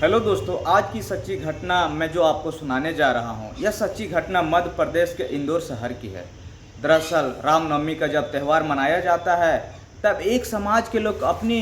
Hello दोस्तों, आज की सच्ची घटना मैं जो आपको सुनाने जा रहा हूँ, यह सच्ची घटना मध्य प्रदेश के इंदौर शहर की है। दरअसल रामनवमी का जब त्यौहार मनाया जाता है, तब एक समाज के लोग अपनी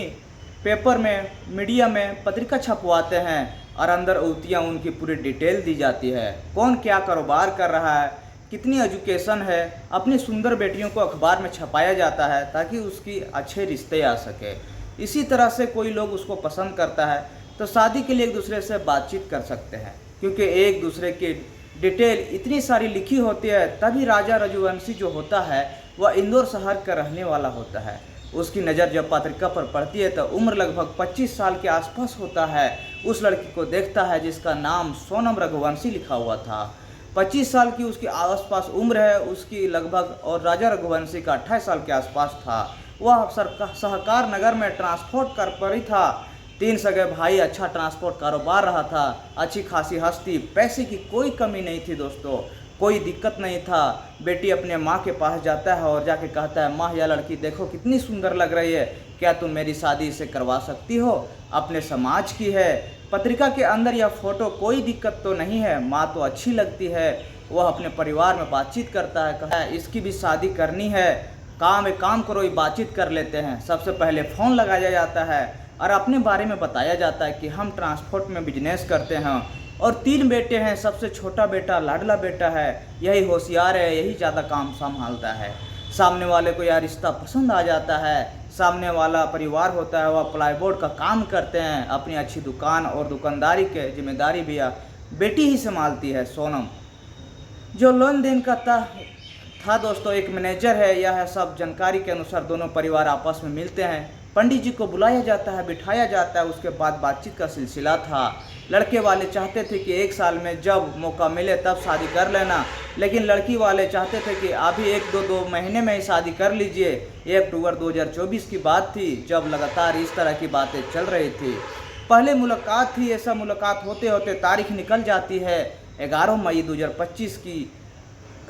पेपर में, मीडिया में पत्रिका छपवाते हैं और अंदर उतियाँ उनकी पूरी डिटेल दी जाती है। कौन क्या कारोबार कर रहा है, कितनी एजुकेशन है, अपनी सुंदर बेटियों को अखबार में छपाया जाता है ताकि उसकी अच्छे रिश्ते आ सके। इसी तरह से कोई लोग उसको पसंद करता है तो शादी के लिए एक दूसरे से बातचीत कर सकते हैं, क्योंकि एक दूसरे की डिटेल इतनी सारी लिखी होती है। तभी राजा रघुवंशी जो होता है वह इंदौर शहर का रहने वाला होता है। उसकी नज़र जब पत्रिका पर पड़ती है तो उम्र लगभग 25 साल के आसपास होता है। उस लड़की को देखता है जिसका नाम सोनम रघुवंशी लिखा हुआ था। 25 साल की उसकी आसपास उम्र है उसकी लगभग, और राजा रघुवंशी का 28 साल के आसपास था। वह सहकार नगर में ट्रांसपोर्ट कर था। 3 सगे भाई, अच्छा ट्रांसपोर्ट कारोबार रहा था, अच्छी खासी हस्ती, पैसे की कोई कमी नहीं थी दोस्तों, कोई दिक्कत नहीं था। बेटी अपने माँ के पास जाता है और जाके कहता है, माँ यह लड़की देखो कितनी सुंदर लग रही है, क्या तुम मेरी शादी इसे करवा सकती हो? अपने समाज की है। पत्रिका के अंदर यह फोटो, कोई दिक्कत तो नहीं है, माँ तो अच्छी लगती है। वह अपने परिवार में बातचीत करता है, कहता है इसकी भी शादी करनी है। एक काम करो, ये बातचीत कर लेते हैं। सबसे पहले फ़ोन लगाया जाता है और अपने बारे में बताया जाता है कि हम ट्रांसपोर्ट में बिजनेस करते हैं और 3 बेटे हैं। सबसे छोटा बेटा लाडला बेटा है, यही होशियार है, यही ज़्यादा काम संभालता है। सामने वाले को यह रिश्ता पसंद आ जाता है। सामने वाला परिवार होता है, वह प्लाईबोर्ड का काम करते हैं। अपनी अच्छी दुकान और दुकानदारी के जिम्मेदारी भी बेटी ही संभालती है, सोनम। जो लेन देन का था दोस्तों, एक मैनेजर है। यह सब जानकारी के अनुसार दोनों परिवार आपस में मिलते हैं। पंडित जी को बुलाया जाता है, बिठाया जाता है, उसके बाद बातचीत का सिलसिला था। लड़के वाले चाहते थे कि 1 साल में जब मौका मिले तब शादी कर लेना, लेकिन लड़की वाले चाहते थे कि अभी 1-2 महीने में ही शादी कर लीजिए। 1 अक्टूबर 2024 की बात थी, जब लगातार इस तरह की बातें चल रही थी। पहले मुलाकात थी, ऐसा मुलाकात होते होते तारीख निकल जाती है। 11 मई 2025 की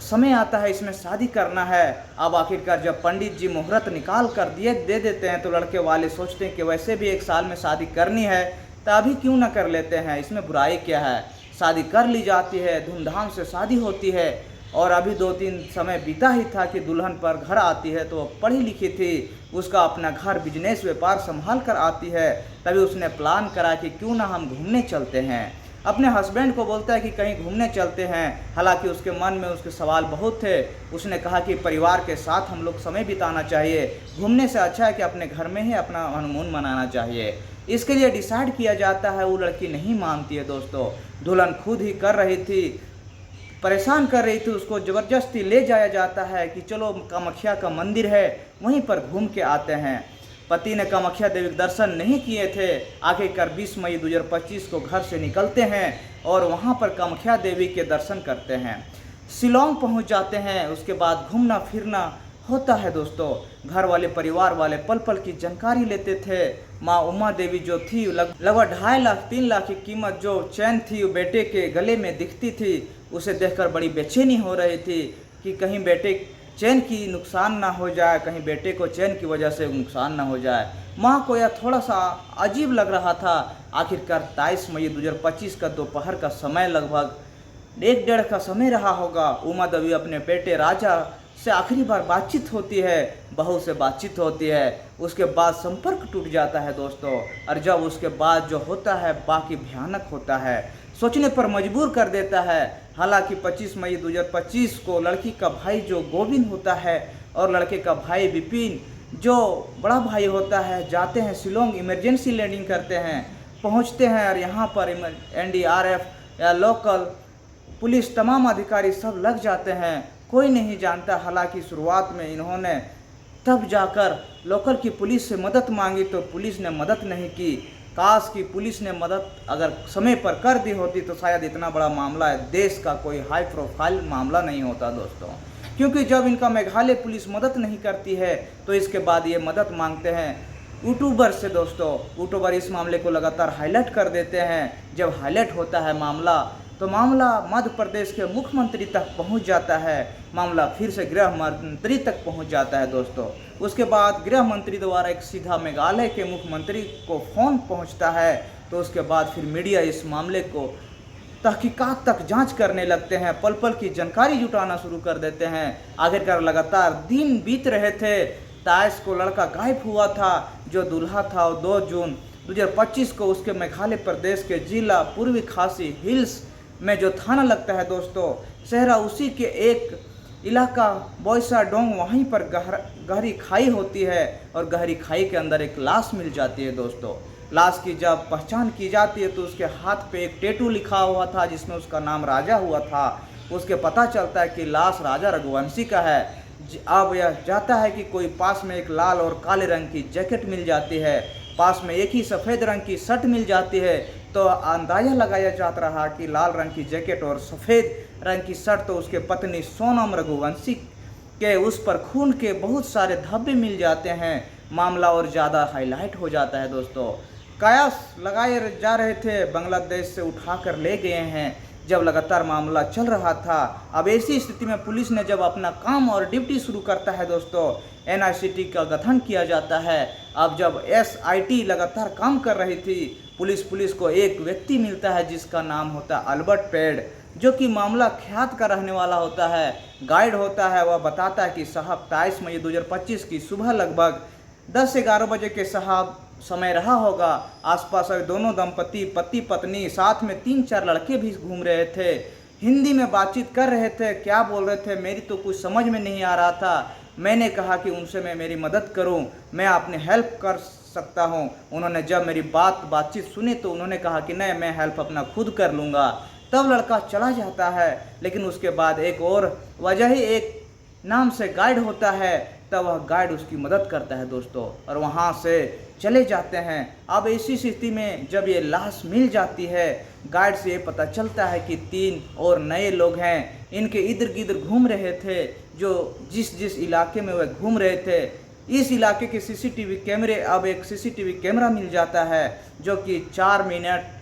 समय आता है, इसमें शादी करना है। अब आखिरकार जब पंडित जी मुहूर्त निकाल कर दे देते हैं तो लड़के वाले सोचते हैं कि वैसे भी 1 साल में शादी करनी है, तो अभी क्यों ना कर लेते हैं, इसमें बुराई क्या है। शादी कर ली जाती है, धूमधाम से शादी होती है। और अभी 2-3 समय बीता ही था कि दुल्हन पर घर आती है, तो वह पढ़ी लिखी थी, उसका अपना घर, बिजनेस, व्यापार संभाल कर आती है। तभी उसने प्लान करा कि क्यों ना हम घूमने चलते हैं। अपने हस्बैंड को बोलता है कि कहीं घूमने चलते हैं। हालांकि उसके मन में उसके सवाल बहुत थे। उसने कहा कि परिवार के साथ हम लोग समय बिताना चाहिए, घूमने से अच्छा है कि अपने घर में ही अपना हनीमून मनाना चाहिए। इसके लिए डिसाइड किया जाता है। वो लड़की नहीं मानती है दोस्तों। दुल्हन खुद ही कर रही थी, परेशान कर रही थी, उसको ज़बरदस्ती ले जाया जाता है कि चलो कामाख्या का मंदिर है, वहीं पर घूम के आते हैं। पति ने कामाख्या देवी के दर्शन नहीं किए थे। आखिरकार 20 मई 2025 को घर से निकलते हैं और वहां पर कामाख्या देवी के दर्शन करते हैं। शिलोंग पहुंच जाते हैं। उसके बाद घूमना फिरना होता है दोस्तों। घर वाले, परिवार वाले पल पल की जानकारी लेते थे। माँ उमा देवी जो थी, लगभग 2.5 लाख 3 लाख की कीमत जो चैन थी वो बेटे के गले में दिखती थी। उसे देखकर बड़ी बेचैनी हो रही थी कि कहीं बेटे चैन की नुकसान ना हो जाए, कहीं बेटे को चैन की वजह से नुकसान ना हो जाए। माँ को यह थोड़ा सा अजीब लग रहा था। आखिरकार 23 मई 2025 का दोपहर का समय, लगभग 1-1.5 का समय रहा होगा। उमा देवी अपने बेटे राजा से आखिरी बार बातचीत होती है, बहू से बातचीत होती है। उसके बाद संपर्क टूट जाता है दोस्तों। और जब उसके बाद जो होता है बाकी भयानक होता है, सोचने पर मजबूर कर देता है। हालांकि 25 मई 2025 को लड़की का भाई जो गोविंद होता है और लड़के का भाई विपिन जो बड़ा भाई होता है, जाते हैं शिलोंग, इमरजेंसी लैंडिंग करते हैं, पहुंचते हैं। और यहाँ पर NDRF या लोकल पुलिस, तमाम अधिकारी सब लग जाते हैं। कोई नहीं जानता। हालांकि शुरुआत में इन्होंने तब जाकर लोकल की पुलिस से मदद मांगी तो पुलिस ने मदद नहीं की। काश की पुलिस ने मदद अगर समय पर कर दी होती तो शायद इतना बड़ा मामला है, देश का कोई हाई प्रोफाइल मामला नहीं होता दोस्तों। क्योंकि जब इनका मेघालय पुलिस मदद नहीं करती है तो इसके बाद ये मदद मांगते हैं यूट्यूबर से दोस्तों। यूट्यूबर इस मामले को लगातार हाईलाइट कर देते हैं। जब हाईलाइट होता है मामला तो मामला मध्य प्रदेश के मुख्यमंत्री तक पहुंच जाता है। मामला फिर से गृह मंत्री तक पहुंच जाता है दोस्तों। उसके बाद गृह मंत्री द्वारा एक सीधा मेघालय के मुख्यमंत्री को फ़ोन पहुंचता है तो उसके बाद फिर मीडिया इस मामले को तहकीकात तक जांच करने लगते हैं, पल पल की जानकारी जुटाना शुरू कर देते हैं। आखिरकार लगातार दिन बीत रहे थे, ताइस को लड़का गायब हुआ था। जो दूल्हा था वो 2 जून 2025 को उसके मेघालय प्रदेश के जिला पूर्वी खासी हिल्स में जो थाना लगता है दोस्तों, शहरा उसी के एक इलाका बोयसा डोंग, वहीं पर गहरी खाई होती है और गहरी खाई के अंदर एक लाश मिल जाती है दोस्तों। लाश की जब पहचान की जाती है तो उसके हाथ पे एक टैटू लिखा हुआ था जिसमें उसका नाम राजा हुआ था। उसके पता चलता है कि लाश राजा रघुवंशी का है। अब यह जाता है कि कोई पास में एक लाल और काले रंग की जैकेट मिल जाती है, पास में एक ही सफ़ेद रंग की शर्ट मिल जाती है। तो अंदाज़ा लगाया जाता रहा कि लाल रंग की जैकेट और सफ़ेद रंग की शर्ट तो उसके पत्नी सोनम रघुवंशी के उस पर खून के बहुत सारे धब्बे मिल जाते हैं। मामला और ज़्यादा हाईलाइट हो जाता है दोस्तों। कयास लगाए जा रहे थे, बांग्लादेश से उठाकर ले गए हैं। जब लगातार मामला चल रहा था, अब ऐसी स्थिति में पुलिस ने जब अपना काम और ड्यूटी शुरू करता है दोस्तों, NICT का गठन किया जाता है। अब जब SIT लगातार काम कर रही थी, पुलिस को एक व्यक्ति मिलता है जिसका नाम होता है अल्बर्ट पेड, जो कि मामला ख्यात का रहने वाला होता है। गाइड होता है, वह बताता है कि साहब 23 मई 2025 की सुबह लगभग 10-11 बजे के साहब समय रहा होगा। आसपास दोनों दंपति पति पत्नी साथ में 3-4 लड़के भी घूम रहे थे, हिंदी में बातचीत कर रहे थे। क्या बोल रहे थे मेरी तो कुछ समझ में नहीं आ रहा था। मैंने कहा कि उनसे मैं मेरी मदद करूं, मैं अपनी हेल्प कर सकता हूं। उन्होंने जब मेरी बातचीत सुनी तो उन्होंने कहा कि नहीं, मैं हेल्प अपना खुद कर लूँगा। तब लड़का चला जाता है, लेकिन उसके बाद एक और वजह ही एक नाम से गाइड होता है, तब वह गाइड उसकी मदद करता है दोस्तों और वहाँ से चले जाते हैं। अब ऐसी स्थिति में जब ये लाश मिल जाती है, गाइड से ये पता चलता है कि 3 और नए लोग हैं, इनके इधर गिधर घूम रहे थे। जो जिस इलाके में वह घूम रहे थे, इस इलाके के CCTV कैमरे, अब एक CCTV कैमरा मिल जाता है जो कि 4 मिनट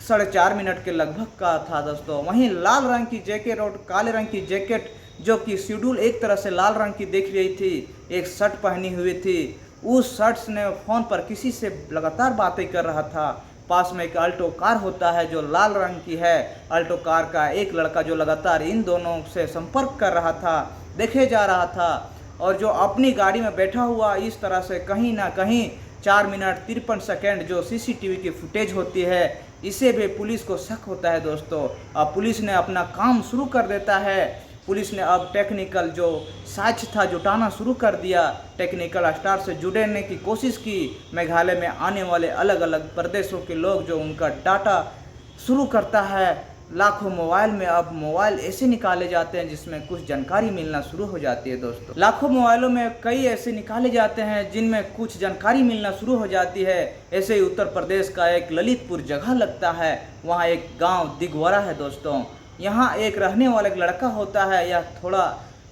4.5 मिनट के लगभग का था दोस्तों। वहीं लाल रंग की जैकेट और काले रंग की जैकेट, जो कि शेड्यूल एक तरह से लाल रंग की दिख रही थी, एक शर्ट पहनी हुई थी। उस शर्ट्स ने फ़ोन पर किसी से लगातार बातें कर रहा था। पास में एक अल्टो कार होता है जो लाल रंग की है। अल्टो कार का एक लड़का जो लगातार इन दोनों से संपर्क कर रहा था, देखे जा रहा था, और जो अपनी गाड़ी में बैठा हुआ इस तरह से कहीं ना कहीं 4 मिनट 53 सेकेंड जो CCTV की फुटेज होती है, इसे भी पुलिस को शक होता है दोस्तों। अब पुलिस ने अपना काम शुरू कर देता है। पुलिस ने अब टेक्निकल जो साक्ष्य था जुटाना शुरू कर दिया। टेक्निकल स्टार से जुड़ने की कोशिश की। मेघालय में आने वाले अलग अलग प्रदेशों के लोग जो उनका डाटा शुरू करता है। लाखों मोबाइल में अब मोबाइल ऐसे निकाले जाते हैं जिसमें कुछ जानकारी मिलना शुरू हो जाती है दोस्तों। लाखों मोबाइलों में कई ऐसे निकाले जाते हैं जिनमें कुछ जानकारी मिलना शुरू हो जाती है। ऐसे ही उत्तर प्रदेश का एक ललितपुर जगह लगता है, वहाँ एक गाँव दिगवरा है दोस्तों। यहाँ एक रहने वाला एक लड़का होता है, यह थोड़ा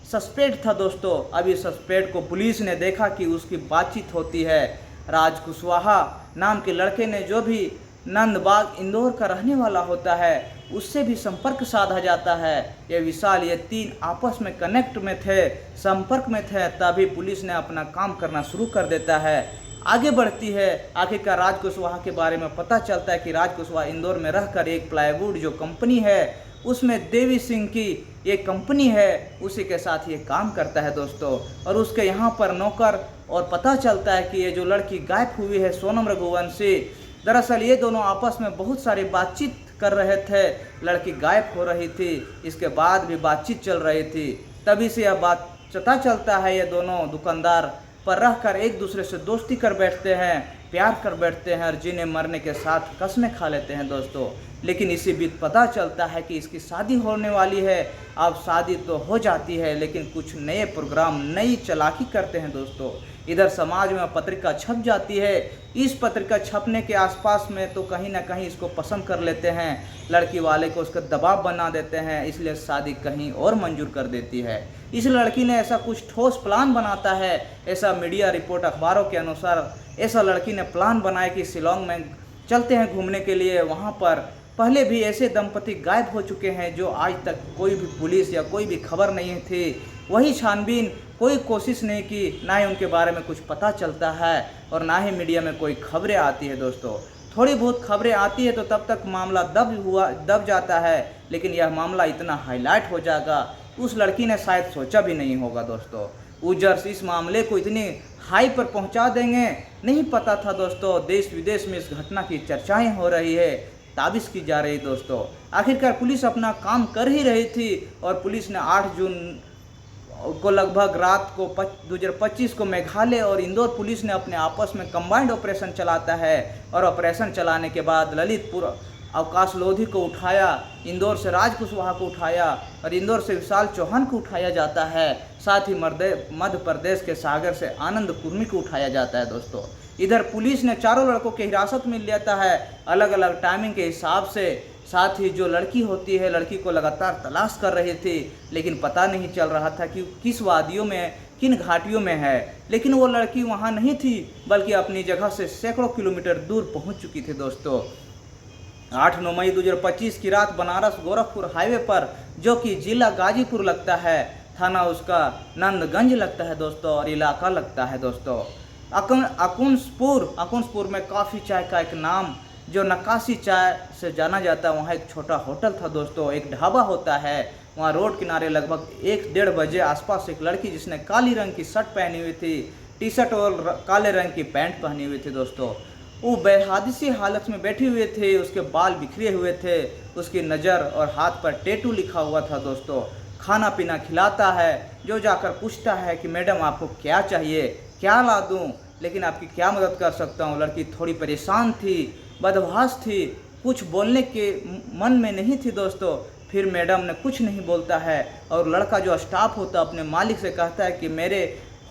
सस्पेक्ट था दोस्तों। अभी सस्पेक्ट को पुलिस ने देखा कि उसकी बातचीत होती है राज कुशवाहा नाम के लड़के ने, जो भी नंदबाग इंदौर का रहने वाला होता है, उससे भी संपर्क साधा जाता है। ये विशाल, ये 3 आपस में कनेक्ट में थे, संपर्क में थे। तभी पुलिस ने अपना काम करना शुरू कर देता है, आगे बढ़ती है। आखिरकार राज कुशवाहा के बारे में पता चलता है कि राज कुशवाहा इंदौर में रहकर एक प्लाईवुड जो कंपनी है उसमें देवी सिंह की एक कंपनी है, उसी के साथ ये काम करता है दोस्तों। और उसके यहाँ पर नौकर, और पता चलता है कि ये जो लड़की गायब हुई है सोनम रघुवंशी, दरअसल ये दोनों आपस में बहुत सारी बातचीत कर रहे थे। लड़की गायब हो रही थी, इसके बाद भी बातचीत चल रही थी। तभी से यह बात पता चलता है ये दोनों दुकानदार पर रहकर एक दूसरे से दोस्ती कर बैठते हैं, प्यार कर बैठते हैं और जीने मरने के साथ कस्में खा लेते हैं दोस्तों। लेकिन इसी बीच पता चलता है कि इसकी शादी होने वाली है। अब शादी तो हो जाती है, लेकिन कुछ नए प्रोग्राम, नई चालाकी करते हैं दोस्तों। इधर समाज में पत्रिका छप जाती है। इस पत्रिका छपने के आसपास में तो कहीं ना कहीं इसको पसंद कर लेते हैं, लड़की वाले को उसका दबाव बना देते हैं, इसलिए शादी कहीं और मंजूर कर देती है। इस लड़की ने ऐसा कुछ ठोस प्लान बनाता है, ऐसा मीडिया रिपोर्ट अखबारों के अनुसार ऐसा लड़की ने प्लान बनाया कि शिलोंग में चलते हैं घूमने के लिए। वहाँ पर पहले भी ऐसे दंपति गायब हो चुके हैं जो आज तक कोई भी पुलिस या कोई भी खबर नहीं थी, वही छानबीन कोई कोशिश नहीं की, ना ही उनके बारे में कुछ पता चलता है और ना ही मीडिया में कोई खबरें आती है दोस्तों। थोड़ी बहुत खबरें आती है तो तब तक मामला दब जाता है, लेकिन यह मामला इतना हाईलाइट हो जाएगा उस लड़की ने शायद सोचा भी नहीं होगा दोस्तों। यूजर्स इस मामले को इतनी हाई पर पहुंचा देंगे, नहीं पता था दोस्तों। देश विदेश में इस घटना की चर्चाएं हो रही है, ताबिज़ की जा रही दोस्तों। आखिरकार पुलिस अपना काम कर ही रही थी और पुलिस ने 8 जून को लगभग रात को 2025 को मेघालय और इंदौर पुलिस ने अपने आपस में कंबाइंड ऑपरेशन चलाता है और ऑपरेशन चलाने के बाद ललितपुर अवकाश लोधी को उठाया, इंदौर से राज कुशवाहा को उठाया और इंदौर से विशाल चौहान को उठाया जाता है। साथ ही मध्य प्रदेश के सागर से आनंद कुर्मी को उठाया जाता है दोस्तों। इधर पुलिस ने चारों लड़कों के हिरासत में लेता है अलग अलग टाइमिंग के हिसाब से। साथ ही जो लड़की होती है, लड़की को लगातार तलाश कर रही थी, लेकिन पता नहीं चल रहा था कि किस वादियों में, किन घाटियों में है। लेकिन वो लड़की वहाँ नहीं थी, बल्कि अपनी जगह से सैकड़ों किलोमीटर दूर पहुँच चुकी थी दोस्तों। 8-9 मई 2025 की रात बनारस गोरखपुर हाईवे पर, जो कि जिला गाजीपुर लगता है, थाना उसका नंदगंज लगता है दोस्तों और इलाका लगता है दोस्तों अकुनसपुर में काफ़ी चाय का एक नाम जो नक्काशी चाय से जाना जाता है, वहाँ एक छोटा होटल था दोस्तों, एक ढाबा होता है। वहाँ रोड किनारे लगभग 1-1:30 बजे आसपास एक लड़की जिसने काली रंग की शर्ट पहनी हुई थी, टी शर्ट और काले रंग की पैंट पहनी हुई थी दोस्तों, वो बेहादसी हालत में बैठी हुए थे। उसके बाल बिखरे हुए थे, उसकी नज़र और हाथ पर टैटू लिखा हुआ था दोस्तों। खाना पीना खिलाता है, जो जाकर पूछता है कि मैडम आपको क्या चाहिए, क्या ला दूं, लेकिन आपकी क्या मदद कर सकता हूं। लड़की थोड़ी परेशान थी, बदहवास थी, कुछ बोलने के मन में नहीं थी दोस्तों। फिर मैडम ने कुछ नहीं बोलता है और लड़का जो स्टाफ होता है अपने मालिक से कहता है कि मेरे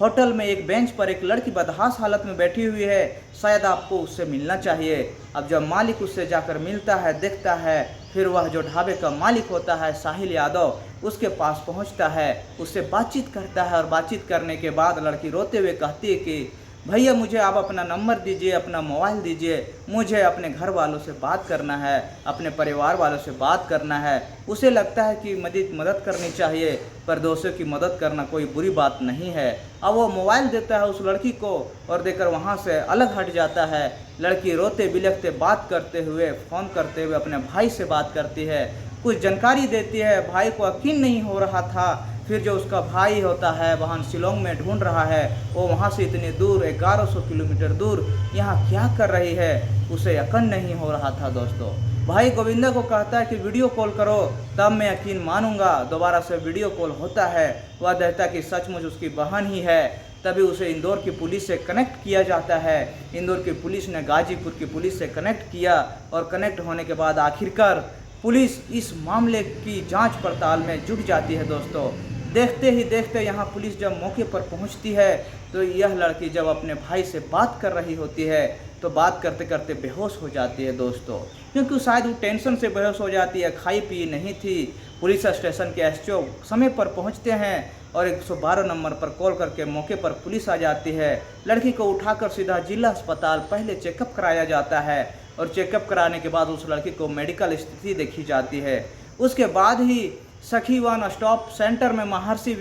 होटल में एक बेंच पर एक लड़की बदहास हालत में बैठी हुई है, शायद आपको उससे मिलना चाहिए। अब जब मालिक उससे जाकर मिलता है, देखता है, फिर वह जो ढाबे का मालिक होता है साहिल यादव, उसके पास पहुंचता है, उससे बातचीत करता है और बातचीत करने के बाद लड़की रोते हुए कहती है कि भैया मुझे आप अपना नंबर दीजिए, अपना मोबाइल दीजिए, मुझे अपने घर वालों से बात करना है, अपने परिवार वालों से बात करना है। उसे लगता है कि मदद करनी चाहिए, पर दोस्तों की मदद करना कोई बुरी बात नहीं है। अब वो मोबाइल देता है उस लड़की को और देकर वहाँ से अलग हट जाता है। लड़की रोते बिलखते बात करते हुए, फ़ोन करते हुए अपने भाई से बात करती है, कुछ जानकारी देती है। भाई को यकीन नहीं हो रहा था। फिर जो उसका भाई होता है वहाँ शिलोंग में ढूंढ रहा है, वो वहाँ से इतनी दूर 1100 किलोमीटर दूर यहाँ क्या कर रही है, उसे यकीन नहीं हो रहा था दोस्तों। भाई गोविंदा को कहता है कि वीडियो कॉल करो तब मैं यकीन मानूंगा। दोबारा से वीडियो कॉल होता है, वह कहता है कि सचमुच उसकी बहन ही है। तभी उसे इंदौर की पुलिस से कनेक्ट किया जाता है। इंदौर की पुलिस ने गाजीपुर की पुलिस से कनेक्ट किया और कनेक्ट होने के बाद आखिरकार पुलिस इस मामले की जांच पड़ताल में जुट जाती है दोस्तों। देखते ही देखते यहाँ पुलिस जब मौके पर पहुँचती है तो यह लड़की जब अपने भाई से बात कर रही होती है तो बात करते करते बेहोश हो जाती है दोस्तों, क्योंकि शायद वो टेंशन से बेहोश हो जाती है, खाई पी नहीं थी। पुलिस स्टेशन के एसओ समय पर पहुँचते हैं और 112 नंबर पर कॉल करके मौके पर पुलिस आ जाती है। लड़की को उठाकर सीधा जिला अस्पताल पहले चेकअप कराया जाता है और चेकअप कराने के बाद उस लड़की को मेडिकल स्थिति देखी जाती है। उसके बाद ही सखी वन स्टॉप सेंटर में महर्षि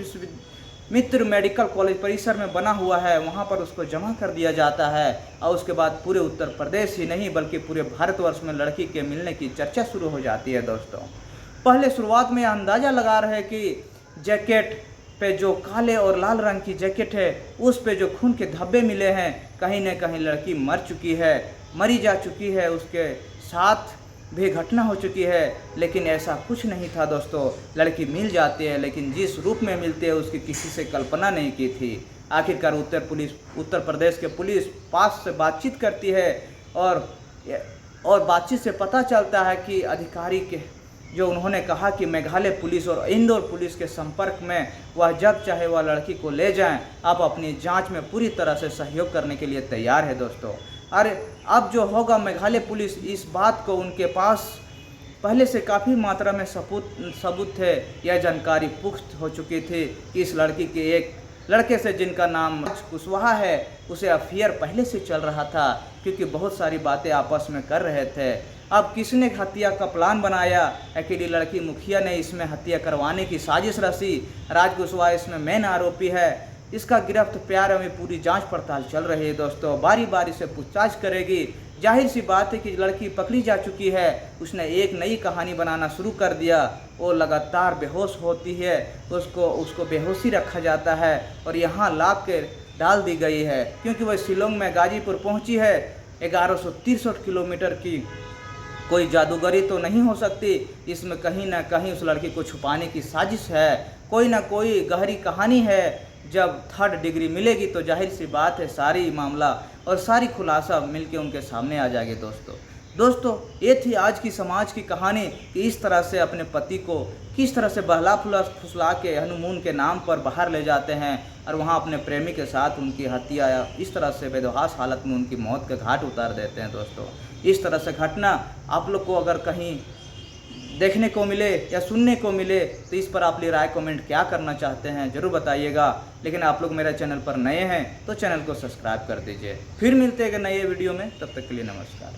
मित्र मेडिकल कॉलेज परिसर में बना हुआ है, वहां पर उसको जमा कर दिया जाता है। और उसके बाद पूरे उत्तर प्रदेश ही नहीं बल्कि पूरे भारतवर्ष में लड़की के मिलने की चर्चा शुरू हो जाती है दोस्तों। पहले शुरुआत में अंदाज़ा लगा रहे कि जैकेट पे जो काले और लाल रंग की जैकेट है उस पे जो खून के धब्बे मिले हैं, कहीं न कहीं लड़की मरी जा चुकी है, उसके साथ भी घटना हो चुकी है। लेकिन ऐसा कुछ नहीं था दोस्तों, लड़की मिल जाती है, लेकिन जिस रूप में मिलती है उसकी किसी से कल्पना नहीं की थी। आखिरकार उत्तर प्रदेश के पुलिस पास से बातचीत करती है और बातचीत से पता चलता है कि अधिकारी के जो उन्होंने कहा कि मेघालय पुलिस और इंदौर पुलिस के संपर्क में वह जब चाहे वह लड़की को ले जाएं, आप अपनी जांच में पूरी तरह से सहयोग करने के लिए तैयार है दोस्तों। अरे अब जो होगा, मेघालय पुलिस इस बात को, उनके पास पहले से काफ़ी मात्रा में सबूत थे। यह जानकारी पुख्त हो चुकी थी कि इस लड़की के एक लड़के से जिनका नाम कुशवाहा है उसे अफेयर पहले से चल रहा था, क्योंकि बहुत सारी बातें आपस में कर रहे थे। अब किसने हत्या का प्लान बनाया? अकेली लड़की मुखिया ने इसमें हत्या करवाने की साजिश रची। राज कुशवाहा इसमें मेन आरोपी है। इसका गिरफ्त प्यार में पूरी जांच पड़ताल चल रही है दोस्तों, बारी बारी से पूछताछ करेगी। जाहिर सी बात है कि लड़की पकड़ी जा चुकी है, उसने एक नई कहानी बनाना शुरू कर दिया। वो लगातार बेहोश होती है, उसको बेहोशी रखा जाता है और यहाँ ला के डाल दी गई है, क्योंकि वह शिलोंग में गाजीपुर पहुँची है। 1163 किलोमीटर की कोई जादूगरी तो नहीं हो सकती, इसमें कहीं ना कहीं उस लड़की को छुपाने की साजिश है, कोई ना कोई गहरी कहानी है। जब 3rd डिग्री मिलेगी तो जाहिर सी बात है सारी मामला और सारी खुलासा मिलके उनके सामने आ जाएगी। दोस्तों ये थी आज की समाज की कहानी कि इस तरह से अपने पति को किस तरह से बहला फुसला के हनीमून के नाम पर बाहर ले जाते हैं और वहाँ अपने प्रेमी के साथ उनकी हत्या या इस तरह से बेदोहाश हालत में उनकी मौत के घाट उतार देते हैं। दोस्तों इस तरह से घटना आप लोग को अगर कहीं देखने को मिले या सुनने को मिले तो इस पर आप अपनी राय कमेंट क्या करना चाहते हैं ज़रूर बताइएगा। लेकिन आप लोग मेरे चैनल पर नए हैं तो चैनल को सब्सक्राइब कर दीजिए। फिर मिलते हैं नए वीडियो में, तब तक के लिए नमस्कार।